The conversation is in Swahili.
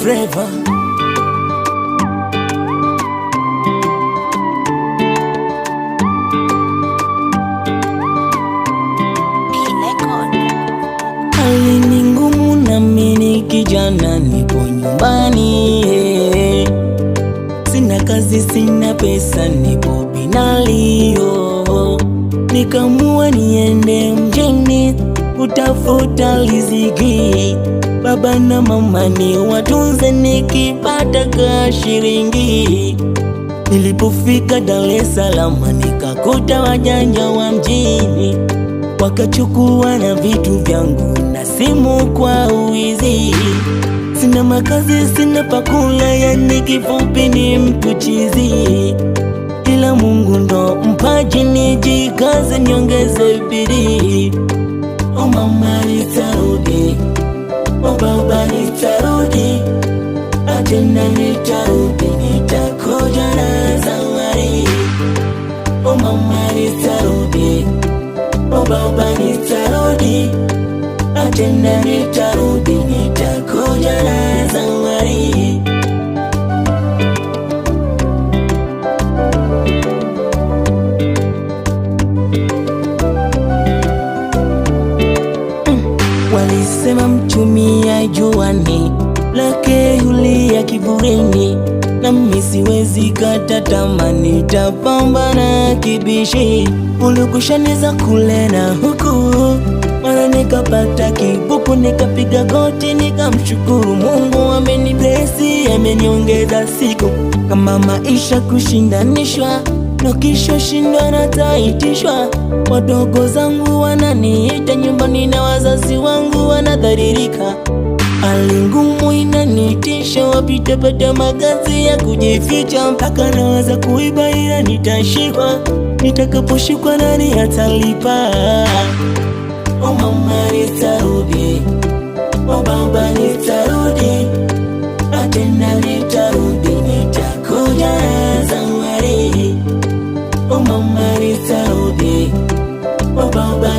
Flavor. Hali ni ngumu nami ni kijana nipo nyumbani, sina kazi sina pesa nipo binalio, nikamua niende mjini kutafuta riziki, baba na mama ni watunze nikipata kashiringi. Nilipofika Dar es Salaam nikakuta wajanja wa mjini, wakachukua na vitu vyangu na simu kwa uwizi. Sina makazi sina pakula, yani kifupi ni mtu chizi, ila Mungu ndo mpaji, nijikaze niongeze bidii. Oh mama nitarudi, oh baba nitarudi, tena nitarudi, nitakuja na zawadi. Oh mama nitarudi, oh baba nitarudi, tena nitarudi, nitakuja na zawadi. Walisema mchumi hajuani, lake hulia kiburini, nami siwezi kata tamaa, nitapambana kibishi. Ulikushaniza kule na huku, mara nikapata kibuku, nikapiga goti nikamshukuru Mungu. Ameniblesi, ameniongeza siku, kama maisha kushindanishwa, na kisha shindwa na taitishwa. Wadogo zangu wananiita nyumbani na wazazi wangu wanadharirika. Hali ngumu inanitisha, wapita pata magazi ya kujificha, mpaka nawaza kuiba ila nitashikwa, nitakaposhikwa nani atalipa? Oh mama nitarudi, oh baba nitarudi, tena nitarudi, nitakuja na zawadi. Oh mama nitarudi, oh baba